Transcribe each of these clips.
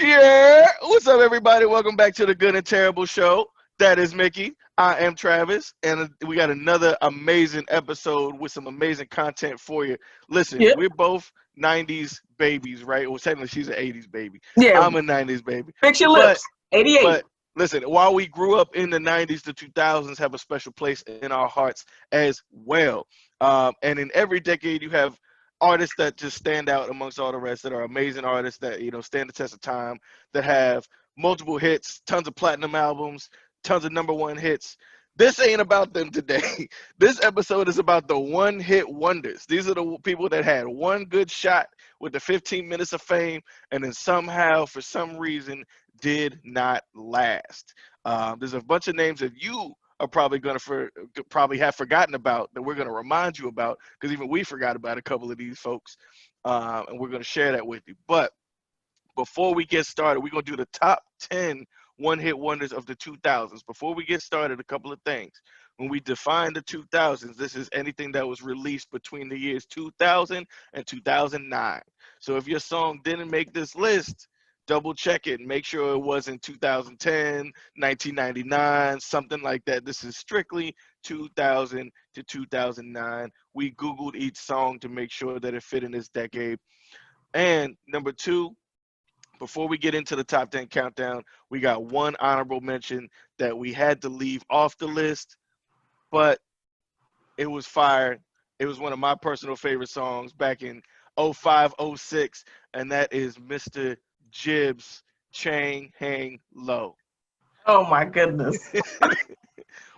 Yeah, what's up, everybody? Welcome back to the Good and Terrible Show. That is Mickey. I am Travis, and we got another amazing episode with some amazing content for you. Listen, Yep. we're both '90s babies, right? Well, technically, she's an '80s baby. Yeah. I'm a '90s baby. Fix your But lips. 88. but listen, while we grew up in the '90s, the 2000s have a special place in our hearts as well. And in every decade, you have artists that just stand out amongst all the rest, that are amazing artists that stand the test of time, that have multiple hits, tons of platinum albums, tons of number one hits. This ain't about them today. This episode is about the one hit wonders. These are the people that had one good shot with the 15 minutes of fame and then somehow, for some reason, did not last. There's a bunch of names that you are probably going to probably have forgotten about that we're going to remind you about, because even we forgot about a couple of these folks, and we're going to share that with you. But before we get started, we're going to do the top 10 one-hit wonders of the 2000s. Before we get started, a couple of things. When we define the 2000s, this is anything that was released between the years 2000 and 2009. So if your song didn't make this list, double check it and make sure it wasn't 2010, 1999, something like that. This is strictly 2000 to 2009. We Googled each song to make sure that it fit in this decade. And number two, before we get into the top 10 countdown, we got one honorable mention that we had to leave off the list, but it was fire. It was one of my personal favorite songs back in 05, 06, and that is Mr. Jibbs' Chain Hang Low. Oh my goodness.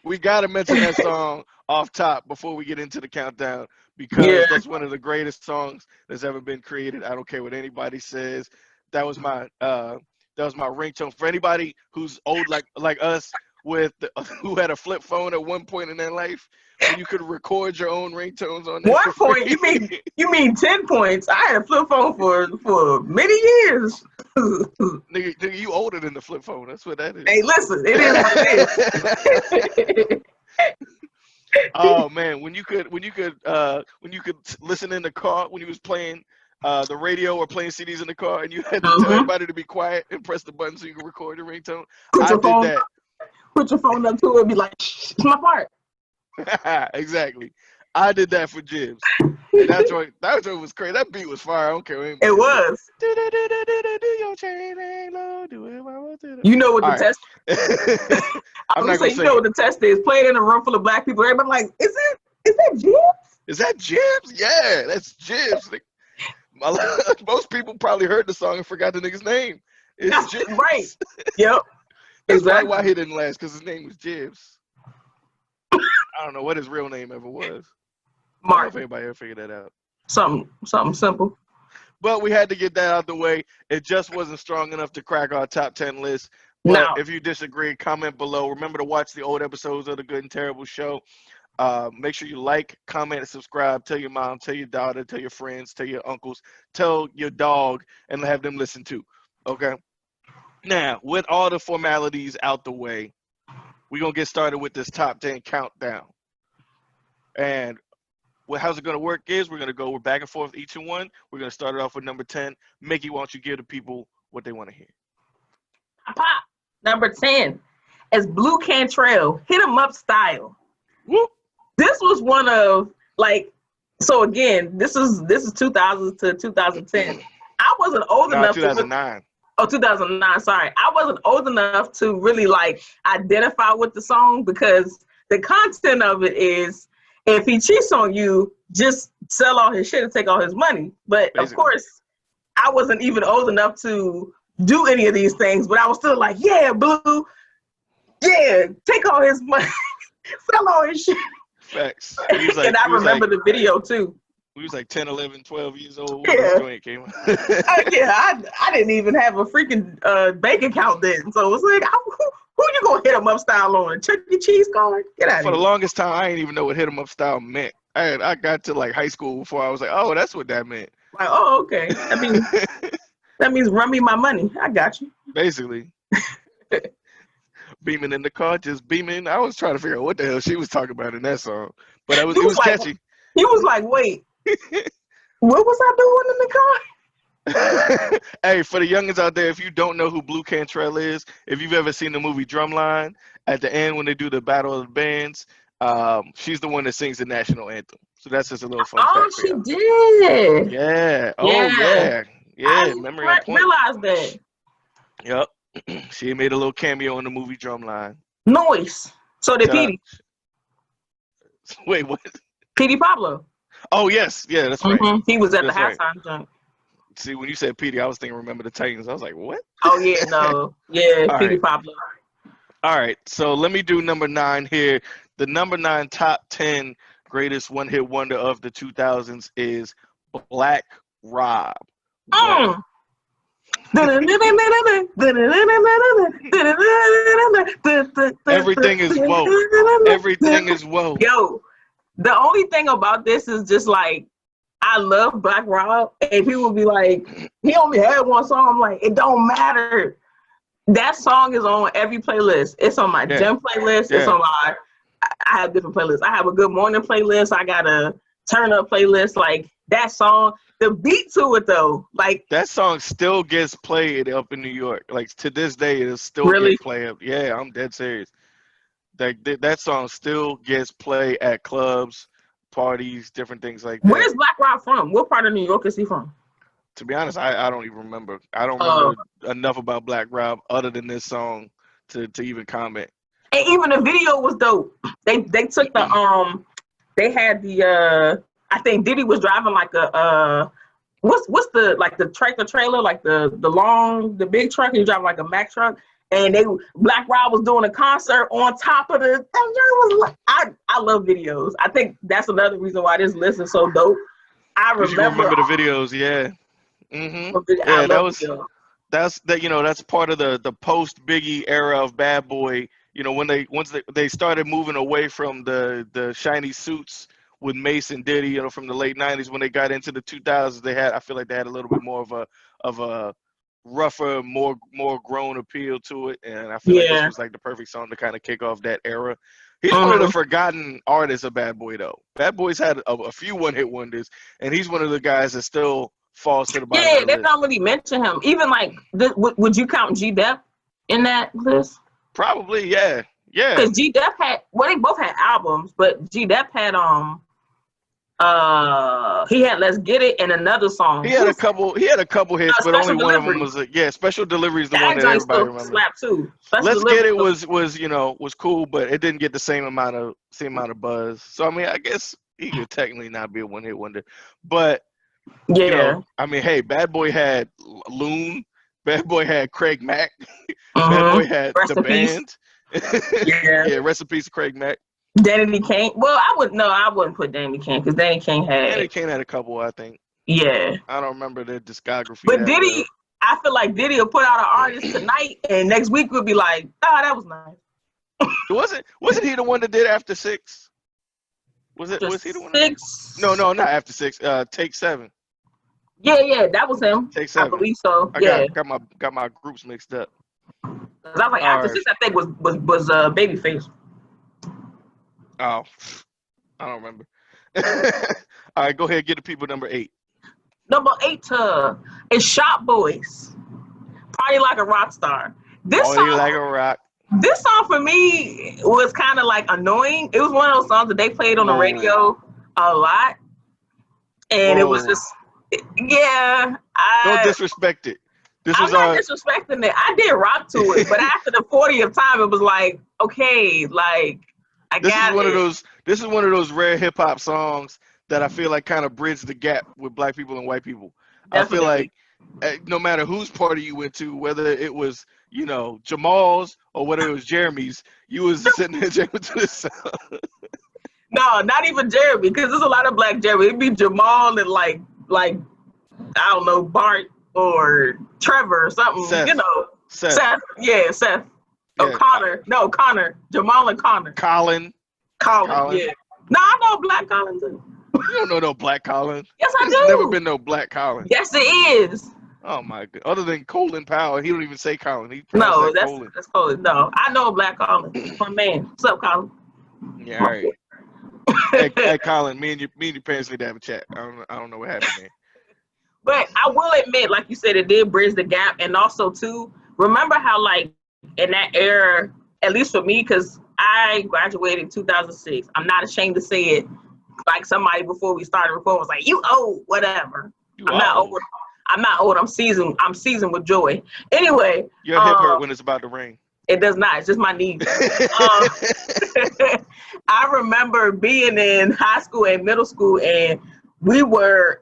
We got to mention that song off top before we get into the countdown, because that's one of the greatest songs that's ever been created. I don't care what anybody says. That was my ringtone. For anybody who's old like us, who had a flip phone at one point in their life, where you could record your own ringtones on that. 1 point? You mean 10 points? I had a flip phone for many years. Nigga, you older than the flip phone. That's what that is. Hey, listen, it is what it is. Oh man, when you could listen in the car when you was playing the radio or playing CDs in the car, and you had to tell everybody to be quiet and press the button so you can record your ringtone. I did that. Put your phone up to it and be like, shh, it's my part. Exactly. I did that for Jibbs. And that joint was crazy. That beat was fire. I don't care. It was. Do your chain hang low, do it while we're doing it. You know what the All test I'm not gonna say you know what the test is. Play it in a room full of black people. Everybody like, is that Jibbs? Is that Jibbs? Yeah, that's Jibbs. Most people probably heard the song and forgot the nigga's name. It's Jibbs. Right. Yep. That's exactly why he didn't last, because his name was Jibbs. I don't know what his real name ever was. Mark. I don't know if anybody ever figured that out. Something simple. But we had to get that out the way. It just wasn't strong enough to crack our top 10 list. But No. if you disagree, comment below. Remember to watch the old episodes of the Good and Terrible Show. Make sure you like, comment, and subscribe. Tell your mom, tell your daughter, tell your friends, tell your uncles, tell your dog, and have them listen too. Okay? Now, with all the formalities out the way, we're going to get started with this top 10 countdown. And how's it going to work is we're back and forth each and one. We're going to start it off with number 10. Mickey, why don't you give the people what they want to hear? Pop. Number 10 is Blue Cantrell, Hit 'em Up Style. Whoop. This was one of, so again, this is 2000 to 2010. I wasn't old enough 2009. 2009, sorry. I wasn't old enough to really identify with the song, because the content of it is, if he cheats on you, just sell all his shit and take all his money. But basically, of course, I wasn't even old enough to do any of these things, but I was still like, yeah, Blue, yeah, take all his money, sell all his shit. Facts. And I remember the video too. We was 10, 11, 12 years old when this joint came out. I didn't even have a freaking bank account then. So it was like, who you gonna hit 'em up style on? Chuck E. Cheese card? Get out of here. For the longest time, I didn't even know what hit 'em up style meant. I got to high school before I was like, oh, that's what that meant. Like, oh, okay. That means run me my money. I got you. Basically. Beaming in the car, just beaming. I was trying to figure out what the hell she was talking about in that song. But it was catchy. He was like, wait, what was I doing in the car? Hey, for the youngins out there, if you don't know who Blue Cantrell is, if you've ever seen the movie Drumline, at the end when they do the Battle of the Bands, she's the one that sings the national anthem. So that's just a little fun Oh, fact for she y'all. did. Yeah. Oh Yeah. yeah. I Yeah. didn't Memory on point. realize that. Yep. She made a little cameo in the movie Drumline. Noise. So did Shout out. Petey. Wait, what? Petey Pablo. Oh yes, yeah, that's right. He was at the That's right. halftime joint. See, when you said Petey, I was thinking Remember the Titans. I was like, what? Oh yeah, no. Yeah, All Petey right. Pablo. All right. So let me do number 9 here. The number 9 top 10 greatest one-hit wonder of the 2000s is Black Rob. Whoa. Mm. Everything is whoa. Everything is whoa. Yo, the only thing about this is just like I love Black Rob, and people be like, he only had one song. I'm like, it don't matter. That song is on every playlist. It's on my Yeah. gym playlist. It's Yeah. on my. I have different playlists. I have a good morning playlist. I got a turn up playlist. Like that song, the beat to it though. Like That song still gets played up in New York. Like to this day, it'll still really, get played up. Yeah, I'm dead serious. That song still gets played at clubs, parties, different things like that. where's Black Rob from? What part of New York is he from? To be honest, I don't even remember. I don't Uh, remember enough about Black Rob other than this song to even comment. and even the video was dope. They took the they had the I think Diddy was driving like a what's the like the tractor trailer, like the big truck, he was driving like a Mack truck. And Black Rob was doing a concert on top of the. I love videos. I think that's another reason why this list is so dope. I Because you remember the videos, yeah. I Yeah, love videos. that's part of the post Biggie era of Bad Boy. You know, once they started moving away from the shiny suits with Mace and Diddy, you know, from the late '90s. When they got into the 2000s, I feel like they had a little bit more of a rougher, more grown appeal to it, and I feel like this Yeah. was like the perfect song to kind of kick off that era. He's one of the forgotten artists of Bad Boy, though. Bad Boy's had a few one-hit wonders, and he's one of the guys that still falls to the bottom Yeah, of the they list. don't really mention him. Even like, would you count G Dep in that list? Probably, yeah. Because G Dep had, well, they both had albums, but G Dep had he had Let's Get It and another song. He had a couple hits, but only one of them was Special Delivery is the one that everybody remembers. Slap too. Let's Get It was cool, but it didn't get the same amount of buzz. So I mean, I guess he could technically not be a one-hit wonder, but yeah, you know, I mean, hey, Bad Boy had Loon, Bad Boy had Craig Mack, Bad Boy had Rest the in peace. band. Yeah, rest in peace, Craig Mack. Danny Kane. Well, I wouldn't put Danny Kane because Danny Kane had a couple, I think. Yeah. I don't remember their discography. But Diddy, I feel like Diddy will put out an artist tonight, and next week we'll be like, oh, that was nice. Wasn't he the one that did After Six? Was he the one? Six? No, not After Six. Take 7. Yeah, that was him. Take 7. I believe so. I got my groups mixed up. I was like, After Six, I think was Babyface. Oh, I don't remember. All right, go ahead. Get the people number 8. Number 8 is Shop Boys. Party Like a Rock Star. Party Like a Rock. This song for me was kind of like annoying. It was one of those songs that they played on the radio a lot, and it was just Don't disrespect it. I'm not disrespecting it. I did rock to it, but after the 40th time, it was like, okay, like This is one of those rare hip hop songs that I feel like kind of bridge the gap with black people and white people. Definitely. I feel like no matter whose party you went to, whether it was, you know, Jamal's or whether it was Jeremy's, you was sitting there jamming to this song. No, not even Jeremy, because there's a lot of black Jeremy. It'd be Jamal and like I don't know, Bart or Trevor or something. Seth. You know, Seth. Yeah, Seth. Oh, Connor. No, Connor. Jamal and Connor. Colin. Yeah. No, I know Black Colin too. You don't know no Black Colin. Yes, I do. There's never been no Black Colin. Yes, it is. Oh my god. Other than Colin Powell, he don't even say Colin. No, that's Colin. No, I know Black Colin. My man. What's up, Colin? Yeah, all right. hey, Colin, me and your parents need to have a chat. I don't know what happened there. But I will admit, like you said, it did bridge the gap. And also, too, remember how, like, in that era, at least for me, because I graduated in 2006. I'm not ashamed to say it. Like somebody before we started recording was like, "You old, whatever." You I'm are not old. old. I'm not old. I'm seasoned. I'm seasoned with joy. Anyway, Your hip hurt when it's about to rain. it does not. It's just my knees. I remember being in high school and middle school, and we were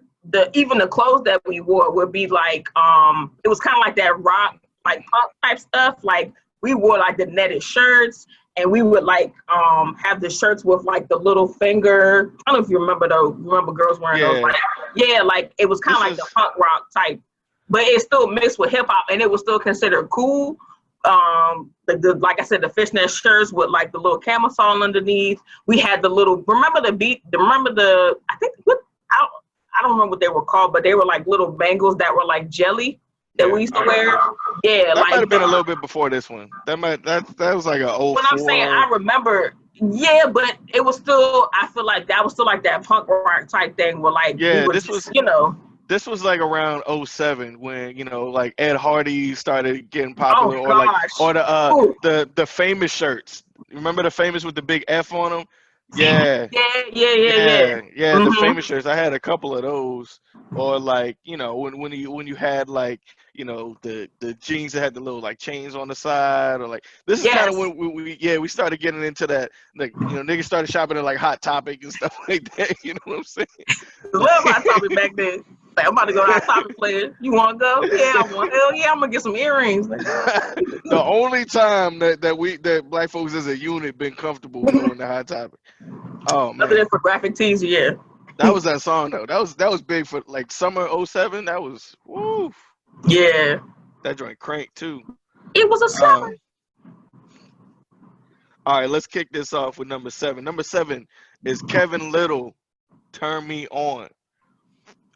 even the clothes that we wore would be like it was kind of like that rock, like punk type stuff. Like we wore like the netted shirts, and we would like have the shirts with like the little finger. I don't know if you remember those. Remember girls wearing those? Like, yeah, like it was kind of like the punk rock type, but it still mixed with hip hop, and it was still considered cool. Like I said, the fishnet shirts with like the little camisole underneath. We had the little, remember the I think I don't remember what they were called, but they were like little bangles that were like jelly that we used to wear. Yeah, that like might have been a little bit before this one. That was like a 04. What I'm saying, I remember. Yeah, but it was still. I feel like that was still like that punk rock type thing where like we were this just, was this was like around 07 when like Ed Hardy started getting popular, or like the famous shirts. Remember the famous with the big F on them? Yeah. Yeah. The famous shirts. I had a couple of those. Or like, when you had like, the jeans that had the little like chains on the side, or like this is kind of when we started getting into that, like, niggas started shopping at like Hot Topic and stuff like that. You know what I'm saying? Love Hot Topic back then. Like, I'm about to go to Hot Topic, player. You want to go? Yeah, I want. Hell yeah, I'm gonna get some earrings. The only time that black folks as a unit been comfortable going to Hot Topic. Oh man. Other than for graphic tees, yeah. That was that song though. That was big for like summer 07. That was woo. Yeah. That joint crank too. It was a summer. All right, let's kick this off with number 7. Number 7 is Kevin Little, Turn Me On.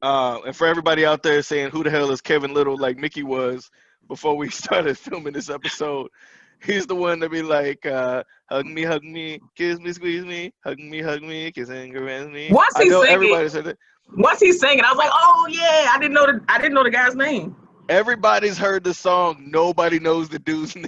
And for everybody out there saying who the hell is Kevin Little, like Mickey was before we started filming this episode, he's the one that be like, hug me, kiss me, squeeze me, hug me, kiss and caress me. Once I know everybody said that. Once he's singing, I was like, oh yeah, I didn't know the guy's name. Everybody's heard the song. Nobody knows the dude's name.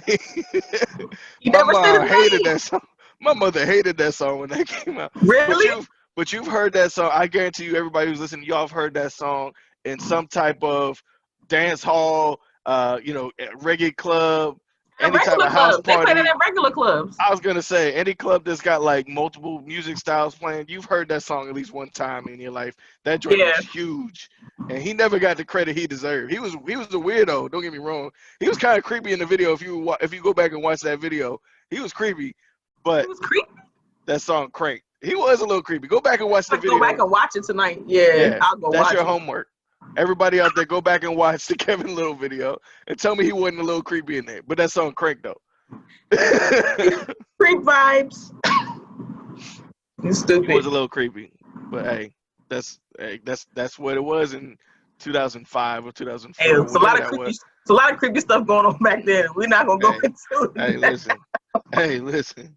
You never said his hated name. that song. My mother hated that song when that came out. Really? But you've heard that song. I guarantee you, everybody who's listening, y'all have heard that song in some type of dance hall, reggae club, any type of house party. They play it at regular clubs. I was gonna say any club that's got like multiple music styles playing. You've heard that song at least one time in your life. That joint was huge, and he never got the credit he deserved. He was a weirdo. Don't get me wrong. He was kind of creepy in the video. If you go back and watch that video, he was creepy. But he was creepy. That song crank. He was a little creepy. Go back and watch the video. Go back and watch it tonight. Yeah, I'll go watch it. That's your homework. Everybody out there, go back and watch the Kevin Little video and tell me he wasn't a little creepy in there. But that song crank though. Creep vibes. He's stupid. He was a little creepy, but hey, that's what it was in 2005 or 2004. Hey, it's a lot of creepy stuff going on back then. We're not gonna go into it. Hey, listen.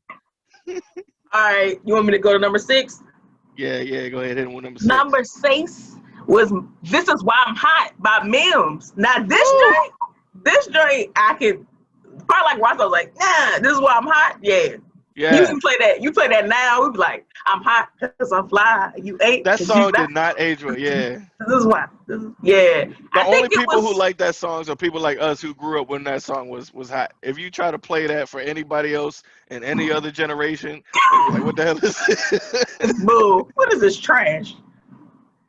All right, you want me to go to number 6? Yeah, go ahead. Hit with number 6. Number 6 was "This Is Why I'm Hot" by Mims. Now this joint, I could probably like watch. I was like, nah, this is why I'm hot. Yeah. You can play that. You play that now. We'd be like, I'm hot because I'm fly. You ain't. That song did not age well. Yeah. This is why. The only people who like that song are people like us who grew up when that song was hot. If you try to play that for anybody else in any other generation, like, what the hell is this? Boo. What is this trash?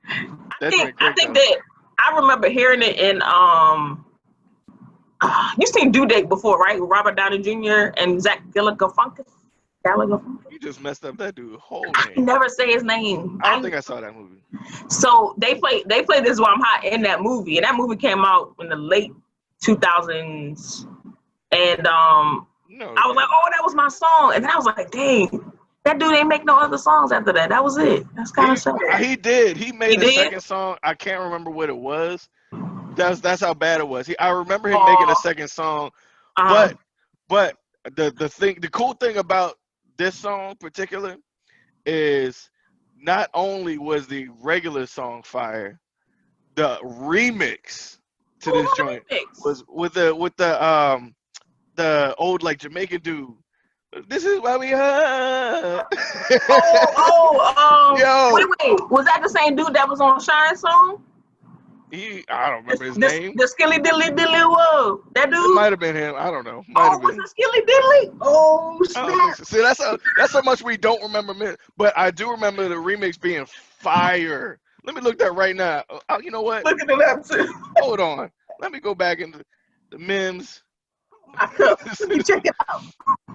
I think that I remember hearing it in you seen Due Date before, right? With Robert Downey Jr. and Zach Galifianakis. You just messed up that dude's whole name. I never say his name. I don't think I saw that movie. So they play "This Is Why I'm Hot" in that movie, and that movie came out in the late 2000s. And I was like, oh, that was my song. And then I was like, dang, that dude ain't make no other songs after that. That was it. That's kind of sad. He did. He made a second song. I can't remember what it was. That's how bad it was. I remember him making a second song, but the cool thing about this song in particular is not only was the regular song fire, the remix to this joint Remix. was with the old like Jamaican dude. This is why we hurt. Yo, Wait. Was that the same dude that was on Shine song? I don't remember his This name. the Skilly Dilly Dilly Whoa. That dude? It might have been him. I don't know. Might have Was been. it Skilly Dilly? Oh, I don't think snap. so. See, that's how much we don't remember. But I do remember the remix being fire. Let me look that right now. Oh, you know what? Looking it up too. Hold on. Let me go back into the memes. Let me check it out.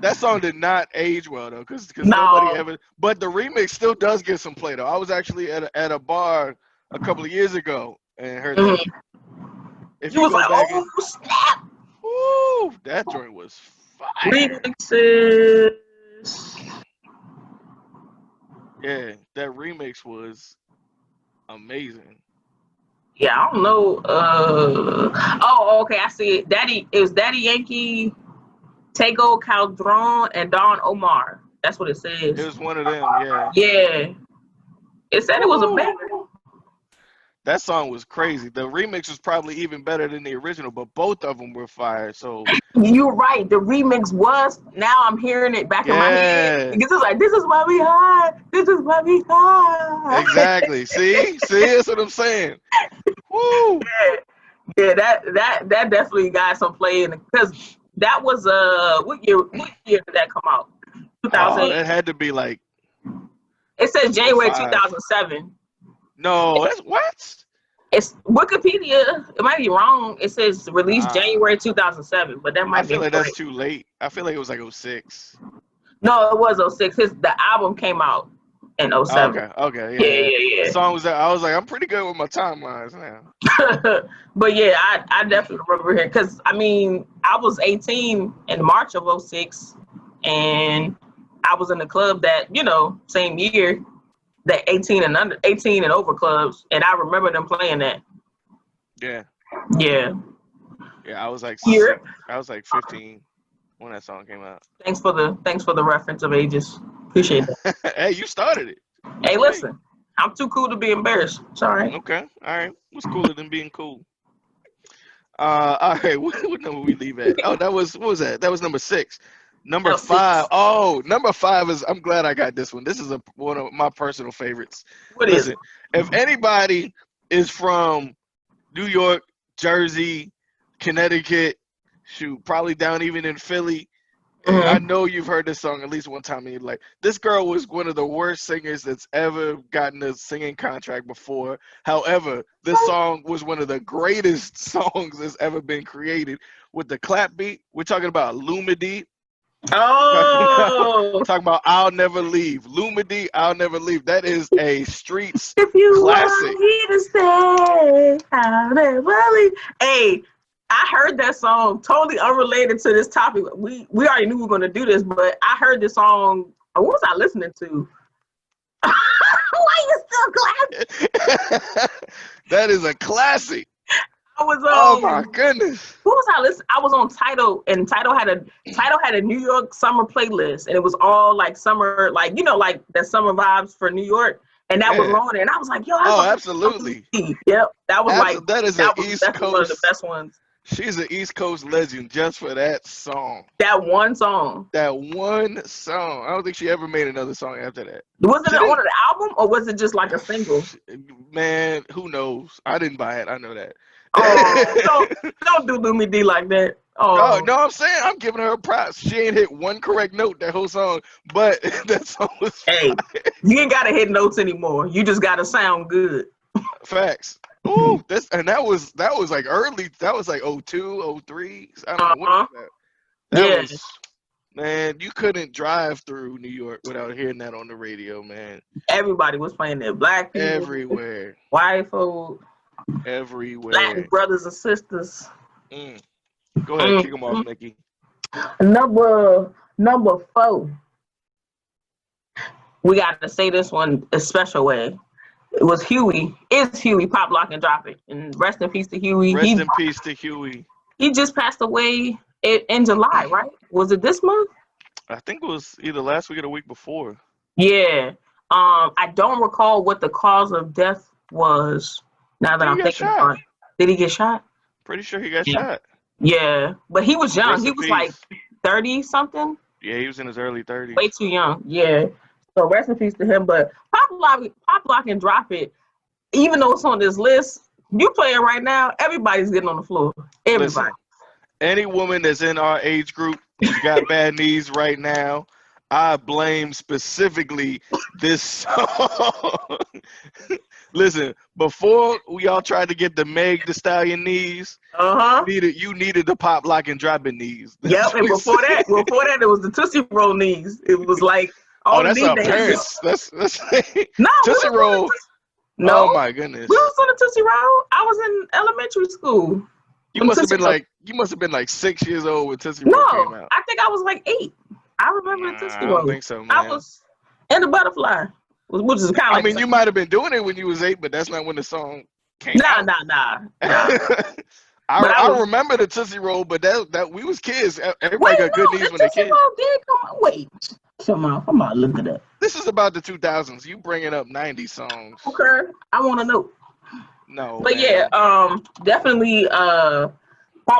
That song did not age well though, because No. nobody ever. But the remix still does get some play though. I was actually at a bar a couple of years ago and heard that. If You you was go like, back oh, snap. woo, that joint was fire. Remixes. Yeah, that remix was amazing. Yeah, I don't know. Okay, I see it. It was Daddy Yankee, Tego Calderon, and Don Omar. That's what it It says. was one of them, yeah. Yeah. It said it was a Woo. banger. That song was crazy. The remix was probably even better than the original, but both of them were fire. So You're right. The remix was. Now I'm hearing it back in my head yeah, because it's like, this is why we high. This is why we high. exactly. See, that's what I'm saying. Woo. Yeah, that definitely got some play in it because that was what year did that come out? Oh, 2000. that had to be like It says January 05. 2007. No, that's what? It's Wikipedia. It might be wrong. It says released January 2007, but that I might be feel like that's correct. too late. I feel like it was like 06. No, it was 06. The album came out in 07. Okay, Yeah. The song was that. I was like, I'm pretty good with my timelines now. But yeah, I definitely remember here because I mean I was 18 in March of 06, and I was in the club that same year, the 18 and over clubs, and I remember them playing that. Yeah. Yeah. Yeah, I was like Here. I was like 15 when that song came out. Thanks for the reference of ages. Appreciate that. Hey, you started it. Hey, listen, I'm too cool to be embarrassed. It's all right. Okay, all right. What's cooler than being cool? All right. What number we leave at? Oh, what was that? That was number 6. Number 5. Oh, number 5 is. I'm glad I got this one. This is one of my personal favorites. Listen, if anybody is from New York, Jersey, Connecticut, shoot, probably down even in Philly, I know you've heard this song at least one time in your life. This girl was one of the worst singers that's ever gotten a singing contract before. However, this song was one of the greatest songs that's ever been created with the clap beat. We're talking about Lumidee. Oh, talking about I'll Never Leave. Lumidee, I'll Never Leave. That is a streets if you classic. want me to stay, I'll never leave. Hey, I heard that song totally unrelated to this topic. We already knew we were going to do this, but I heard this song. What was I listening to? Why you still clapping? That is a classic. I was oh my goodness. Who was I listening? I was on Tidal, and Tidal had a New York summer playlist, and it was all like summer, like like the summer vibes for New York, and that was on there, and I was like, yo, absolutely. Yep, that was that is an East Coast, one of the best ones. She's an East Coast legend just for that song. That one song. I don't think she ever made another song after that. Was it on the album, or was it just like a single? Man, who knows? I didn't buy it. I know that. Oh, don't do Lumidee like that. Oh no, I'm saying I'm giving her props. She ain't hit one correct note that whole song, but that song was fire. You ain't gotta hit notes anymore. You just gotta sound good. Facts. Ooh, that was like early. That was like 02, 03. I don't know what was that. That was, man, you couldn't drive through New York without hearing that on the radio, man. Everybody was playing that. Black people, everywhere. White folk, everywhere. Latin brothers and sisters. Go ahead, kick them off, Nikki. Number 4. We got to say this one a special way. It was Huey. It's Huey, Pop, Lock, and Drop It. And rest in peace to Huey. Rest in peace to Huey. He just passed away in July, right? Was it this month? I think it was either last week or the week before. Yeah. I don't recall what the cause of death was, Now that He I'm got thinking shot. about it. Did he get shot? Pretty sure he got Yeah. shot. Yeah. But he was young. Rest He in was like peace. 30 something. Yeah, he was in his early 30s. Way too young. Yeah. So rest in peace to him. But Pop Lock and Drop It, even though it's on this list, you play it right now, everybody's getting on the floor. Everybody. Listen, any woman that's in our age group who's got bad knees right now, I blame specifically this song. Listen, before we all tried to get the Meg Thee Stallion knees, Uh-huh. you needed the Pop Lock and Drop It knees. Yep. And before that, it was the Tootsie Roll knees. It was like all Oh, the that's knee our dances. parents. That's No, we Tootsie was Roll. no, Oh my we goodness. was on the Tootsie Roll. I was in elementary school. You must have been like 6 years old when Tootsie Roll No, came out. I think I was like 8. I remember the Nah, Tootsie I don't Roll. think so, man. I was in the Butterfly, which is kind of I like mean, you might have been doing it when you was 8, but that's not when the song came out. nah. I remember the Tootsie Roll, but that we was kids. Everybody got good knees when they kids. Roll did come on. Wait, come on, look at that. This is about the 2000s. You bringing up 90s songs? Okay, I want to know. No, but man. yeah, definitely. Pop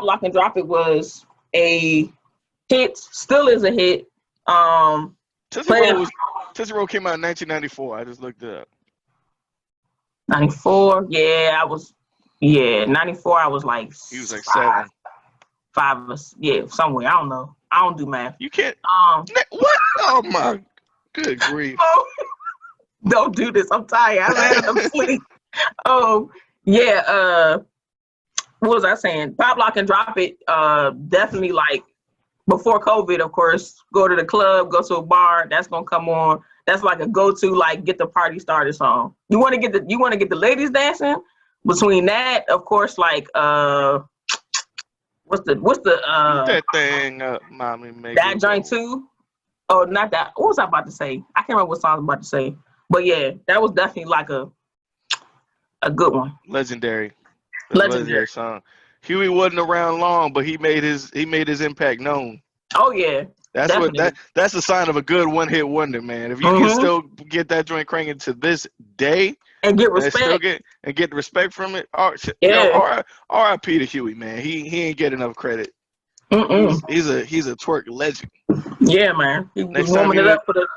Lock and Drop It was a hit. Still is a hit. Tootsie Roll came out in 1994. I just looked it up. 94. Yeah, I was. Yeah, 94. I was like. He was like 7. 5 or somewhere. I don't know. I don't do math. You can't. What? Oh my. Good grief. Don't do this. I'm tired. I've had enough sleep. Yeah. What was I saying? Pop Lock and Drop It. Definitely like before COVID, of course. Go to the club, go to a bar. That's gonna come on. That's like a go-to, like get the party started song. You want to get the ladies dancing. Between that, of course, like what's the that thing up, mommy? Make that joint too. Oh, not that. What was I about to say? I can't remember what song I was about to say. But yeah, that was definitely like a good one. Legendary song. Huey wasn't around long, but he made his impact known. Oh yeah. That's a sign of a good one-hit wonder, man. If you can still get that joint cranking to this day and get respect and get respect from it, R.I.P. to Huey, man. He ain't get enough credit. He's a twerk legend. Yeah, man. He was warming it up for the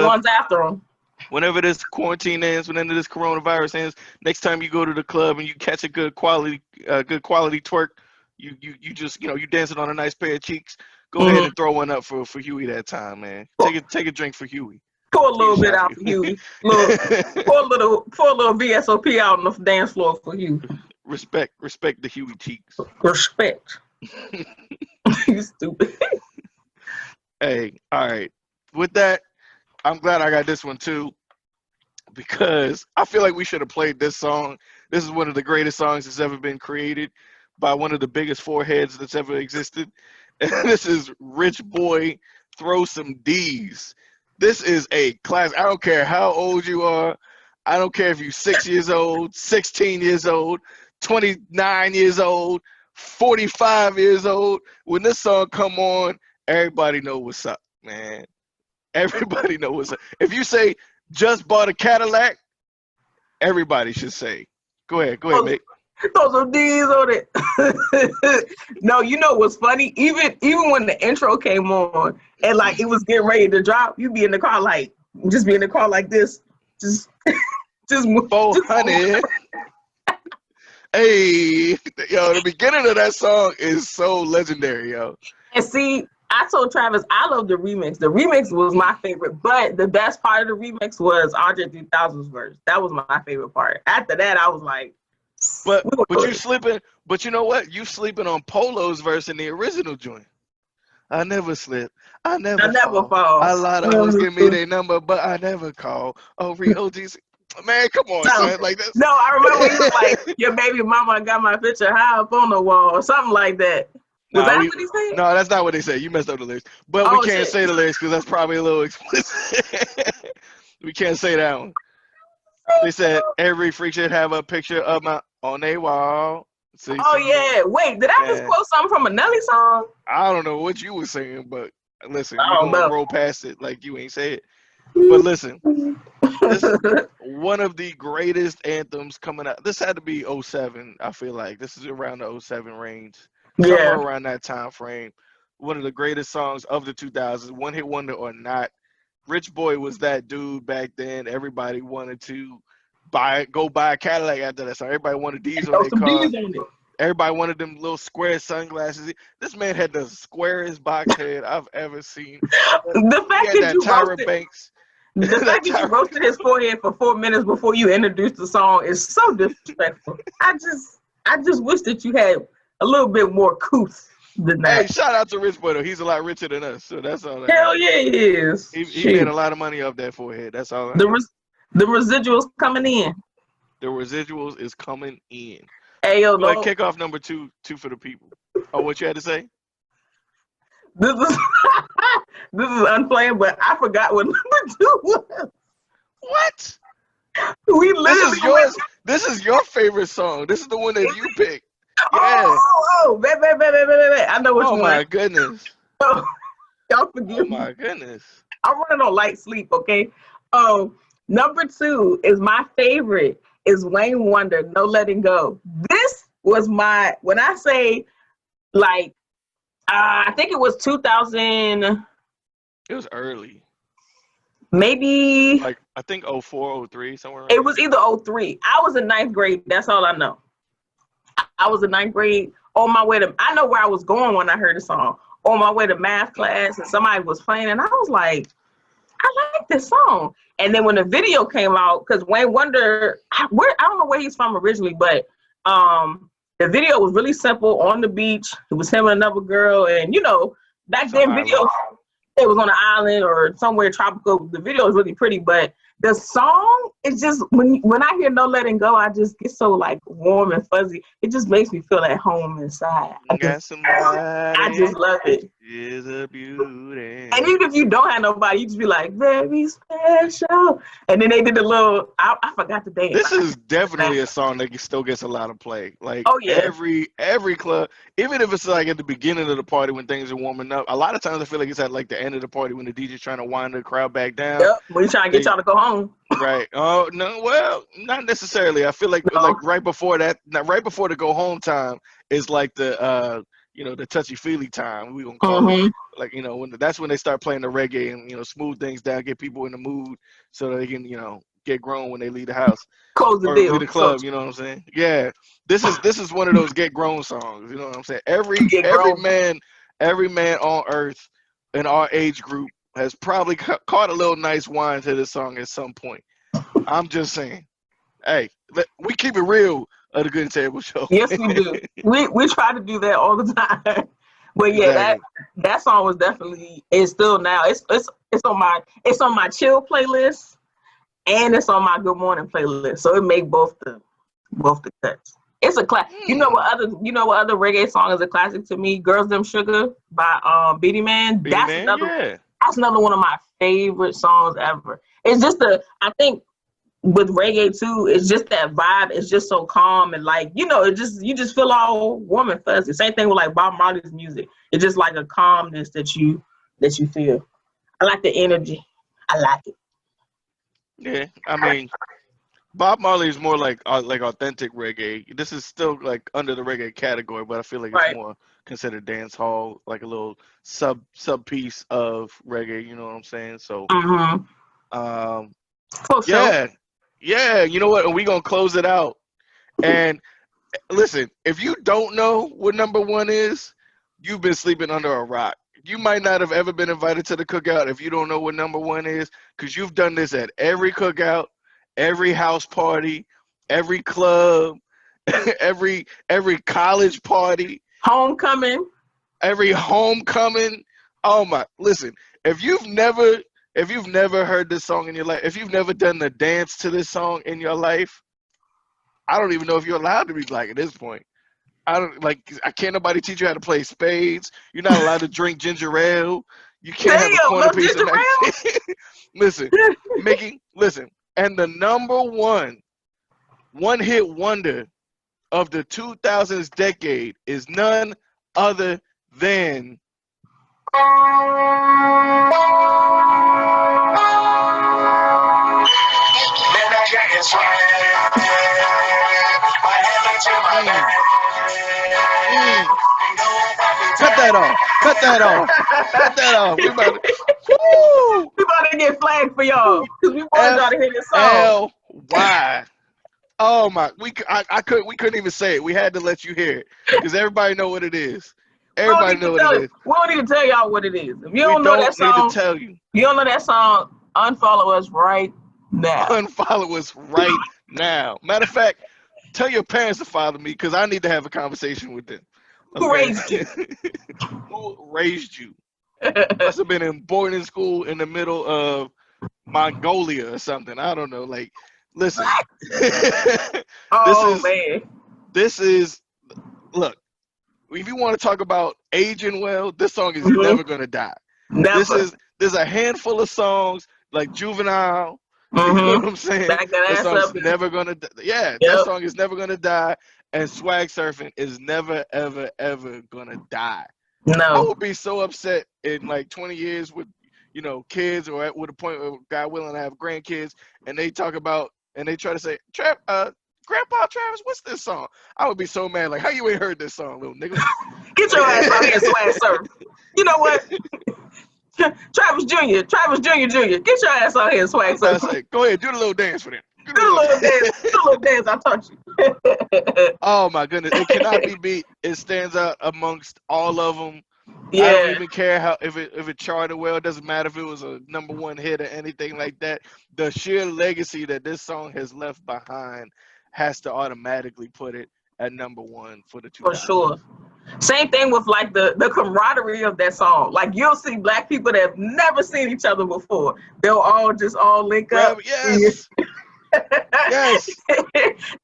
ones after him. Whenever this quarantine ends, whenever this coronavirus ends, next time you go to the club and you catch a good quality twerk, you just you dancing on a nice pair of cheeks. Go ahead and throw one up for Huey that time, man. Take a drink for Huey. Pour a little bit out for Huey. Pour a little VSOP out on the dance floor for Huey. Respect the Huey cheeks. Respect. You stupid. Hey, all right. With that, I'm glad I got this one too, because I feel like we should have played this song. This is one of the greatest songs that's ever been created by one of the biggest foreheads that's ever existed. And this is Rich Boy, Throw Some D's. This is a classic. I don't care how old you are. I don't care if you're 6 years old, 16 years old, 29 years old, 45 years old. When this song come on, everybody know what's up, man. Everybody know what's up. If you say just bought a Cadillac, everybody should say. Go ahead, mate. Throw some D's on it. No, you know what's funny? Even when the intro came on and like it was getting ready to drop, you be in the car like this, just move. 400. Hey, yo, the beginning of that song is so legendary, yo. And see, I told Travis I love the remix. The remix was my favorite, but the best part of the remix was Andre 3000's verse. That was my favorite part. After that, I was like, but you slipping. But you know what? You sleeping on Polo's verse in the original joint. I never slip. I never fall. A lot of hoes give me their number, but I never call. Oh, OGs. Man, come on, son. Like this. No, I remember he was like, your baby mama got my picture high up on the wall or something like that. Was that what he said? No, that's not what they said. You messed up the lyrics. But we can't say the lyrics because that's probably a little explicit. We can't say that one. They said every freak should have a picture of my on their wall. Yeah. Wait, did I just quote something from a Nelly song? I don't know what you were saying, but listen, we're going to roll past it like you ain't say it. But listen, this one of the greatest anthems coming out. This had to be '07. I feel like this is around the '07 range, somewhere Yeah. around that time frame. One of the greatest songs of the 2000s, one hit wonder or not. Rich Boy was that dude back then. Everybody wanted to go buy a Cadillac after that song. Everybody wanted these on Throw their some car. D's on it. Everybody wanted them little square sunglasses. This man had the squarest box head I've ever seen. The He fact had that that you Tyra roasted Banks. the that fact that you Tyra, roasted his forehead for 4 minutes before you introduced the song is so disrespectful. I just wish that you had a little bit more couth than hey, that. shout out to Rich Boy though. He's a lot richer than us, so that's all that Hell matters. yeah, he is. He made Shoot. a lot of money off that forehead. That's all that The matters. res- the residuals coming in. The residuals is coming in. Hey yo, Go ahead, no, kick off number two for the people. Oh, what you had to say? this is this is unplanned, but I forgot what number two was. What? We This literally is yours. This is your favorite song. This is the one that you picked. Yeah. I know which Oh one. my goodness. Y'all Oh forgive me. my goodness. I'm running on light sleep, okay? Number two is my favorite is Wayne Wonder, No Letting Go. This was when I say like I think it was 2000, It was early. maybe Like I think '04, '03, somewhere around it there. was either '03. I was in ninth grade. That's all I know. I was in ninth grade on my way to, I know where I was going when I heard the song. On my way to math class and somebody was playing and I was like, I like this song. And then when the video came out, because Wayne Wonder, I don't know where he's from originally, but the video was really simple on the beach. It was him and another girl. And back Some then island. videos, it was on an island or somewhere tropical. The video was really pretty, but the song is just when I hear No Letting Go, I just get so like warm and fuzzy. It just makes me feel at home inside. Got I just somebody love it. is a beauty. And even if you don't have nobody, you just be like, very special. And then they did the little, I forgot the dance. This is definitely a song that still gets a lot of play. Like Oh, yeah. every club, even if it's like at the beginning of the party when things are warming up. A lot of times I feel like it's at like the end of the party when the DJ's trying to wind the crowd back down. Yep, we trying to get y'all to go home. Right. Oh no. Well, not necessarily. I feel like like right before that, right before the go home time is like the the touchy feely time. We gonna call it like that's when they start playing the reggae and smooth things down, get people in the mood so they can get grown when they leave the house Close the or deal. leave the club. You know what I'm saying? Yeah. This is one of those get grown songs. You know what I'm saying? Every man on earth in our age group has probably caught a little nice wine to this song at some point. I'm just saying. Hey, we keep it real at the Good Table Show. Yes, we do. we try to do that all the time. But yeah, Exactly. that song was definitely, it's still now. It's on my chill playlist and it's on my good morning playlist. So it made both the cuts. It's a class. You know what other reggae song is a classic to me? Girls Them Sugar by Beatty Man. That's another one of my favorite songs ever. It's just I think with reggae too, it's just that vibe. It's just so calm and like you just feel all warm and fuzzy. Same thing with like Bob Marley's music. It's just like a calmness that you feel. I like the energy. I like it. Yeah, I mean, Bob Marley is more like authentic reggae. This is still like under the reggae category, but I feel like it's more considered dance hall, like a little sub piece of reggae. You know what I'm saying? So, yeah. You know what? And we gonna close it out. And listen, if you don't know what number one is, you've been sleeping under a rock. You might not have ever been invited to the cookout if you don't know what number one is, because you've done this at every cookout, every house party, every club, every college party, every homecoming. Oh my! Listen, if you've never heard this song in your life, if you've never done the dance to this song in your life, I don't even know if you're allowed to be black at this point. I can't nobody teach you how to play spades. You're not allowed to drink ginger ale. You can't have a corner piece of that. Listen, Mickey, listen. And the number one hit wonder of the 2000s decade is none other than Mm. Cut that off. Cut that off. Cut that off. We about to. Woo! We about to get flagged for y'all because we wanted y'all to hear this song. FLY. Oh my, we couldn't even say it. We had to let you hear it because everybody know what it is. Everybody know what it is. We don't need to tell y'all what it is. If you don't know that We don't song, need to tell you. You don't know that song, unfollow us right now. Unfollow us right now. Matter of fact, tell your parents to follow me because I need to have a conversation with them. Okay? Who raised you? Who raised you? Must have been in boarding school in the middle of Mongolia or something. I don't know. Like, listen. This is look. If you want to talk about aging well, this song is never gonna die. Never. There's a handful of songs like Juvenile. You know what I'm saying? That song's never gonna die. Yeah, that song is never gonna die. And Swag Surfing is never, ever, ever gonna die. No. I would be so upset in like 20 years with, you know, kids or with a point where God willing to have grandkids, and they talk about and they try to say, Grandpa Travis, what's this song? I would be so mad. Like, how you ain't heard this song, little nigga? Get your ass out here, Swag Surf. You know what? Travis Jr., get your ass out here, Swag Surf. Go ahead, do the little dance for them. Do the little dance I taught you. Oh my goodness, it cannot be beat. It stands out amongst all of them. Yeah. I don't even care how if it charted well. It doesn't matter if it was a #1 hit or anything like that. The sheer legacy that this song has left behind has to automatically put it at #1 for the 2000s. For sure. Same thing with like the camaraderie of that song. Like you'll see black people that have never seen each other before. They'll all link up. Yes. Yes.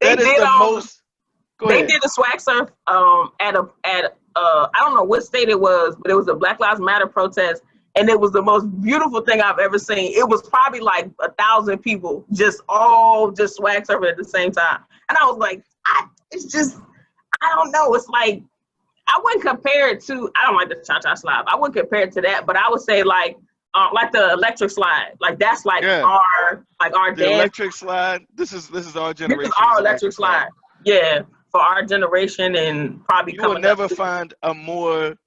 They did a Swag Surf at I don't know what state it was, but it was a Black Lives Matter protest, and it was the most beautiful thing I've ever seen. It was probably like 1,000 people just Swag Surfing at the same time, and I was like, I don't know. It's like I wouldn't compare it to. I don't like the cha-cha slide. I wouldn't compare it to that, but I would say like the electric slide. Like that's like our the electric slide. This is our generation. This is our electric slide. Yeah, for our generation, and probably you will never find a more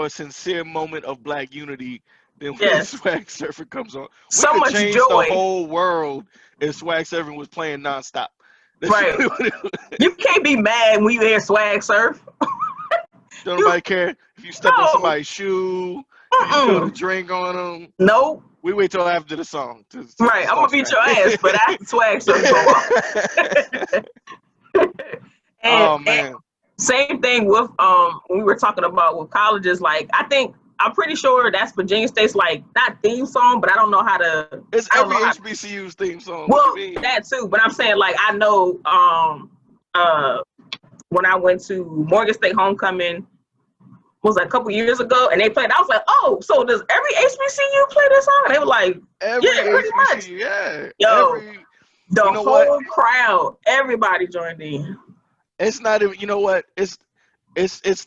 sincere moment of black unity than when Swag Surfing comes on. So much change joy. The whole world if Swag Surfing was playing nonstop. Right. You can't be mad when you hear Swag Surf. Don't nobody care if you step on somebody's shoe, you spill a drink on them. Nope. We wait till after the song. Right, I'm gonna beat your ass, but after Swag Surf go off. Oh man. And same thing with we were talking about with colleges. Like I'm pretty sure that's Virginia State's like not theme song, but I don't know how to. It's every HBCU's theme song. Well, that too, but I'm saying like I know when I went to Morgan State homecoming was like a couple years ago, and they played. I was like, oh, so does every HBCU play this song? And they were like, pretty much. Yeah. Yo, the whole crowd, everybody joined in. It's not even. You know what? It's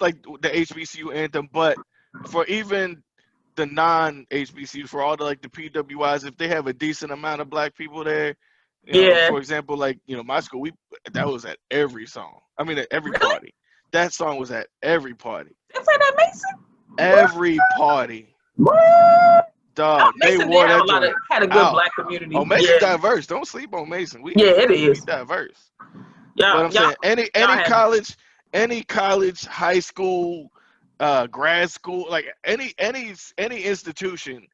like the HBCU anthem, but for even the non-HBCUs, for all the like the PWIs, if they have a decent amount of black people there, you know, for example, like my school, that was at every song. I mean, at every party. That song was at every party. They played at Mason? Every party. What? Dog, they wore that. Had a good black community. Oh, Mason's diverse. Don't sleep on Mason. It is diverse. Yeah, but I'm saying any college, high school, grad school, like any institution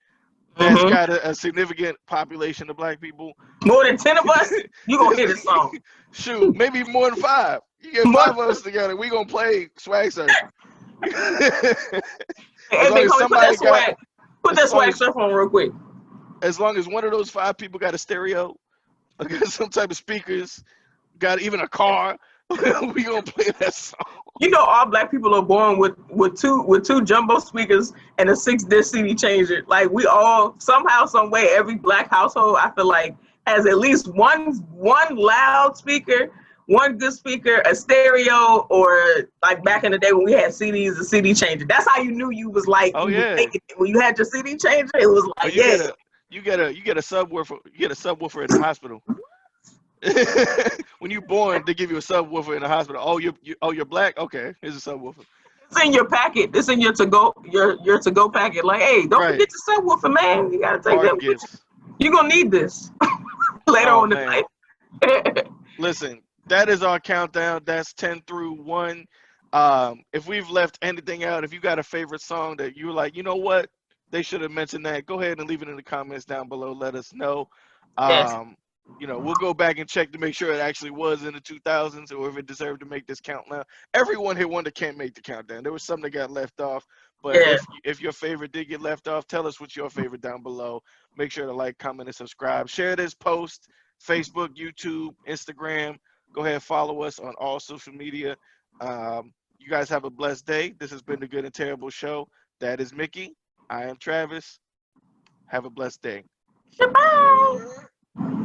that's got a significant population of black people, more than 10 of us, you gonna hear this song. Shoot, maybe more than 5. You get 5 of us together, we gonna play Swag Surf. Put that Swag Surf on real quick. As long as one of those 5 people got a stereo, got some type of speakers, got even a car, we gonna play that song. All black people are born with two jumbo speakers and a 6-disc CD changer. Like we all somehow, some way, every black household I feel like has at least one loudspeaker, one good speaker, a stereo, or like back in the day when we had CDs, a CD changer. That's how you knew you was like. Oh yeah. When you had your CD changer, it was like you get a subwoofer. You get a subwoofer at the hospital. When you born, they give you a subwoofer in the hospital. Oh, you're black. Okay, here's a subwoofer. It's in your packet. It's in your to go your to go packet. Like, hey, don't Right. forget your subwoofer, man. You gotta take Parting that with you. gifts. You're gonna need this later Oh on in man. life. Listen, that is our countdown. That's 10 through 1. If we've left anything out, if you got a favorite song that you were like, you know what, they should have mentioned that, go ahead and leave it in the comments down below. Let us know. Yes. Um, we'll go back and check to make sure it actually was in the 2000s or if it deserved to make this count now. Everyone hit one that can't make the countdown. There was some that got left off. But Yeah. if your favorite did get left off, tell us what's your favorite down below. Make sure to like, comment, and subscribe. Share this post. Facebook, YouTube, Instagram. Go ahead, follow us on all social media. You guys have a blessed day. This has been the Good and Terrible Show. That is Mickey. I am Travis. Have a blessed day. Goodbye.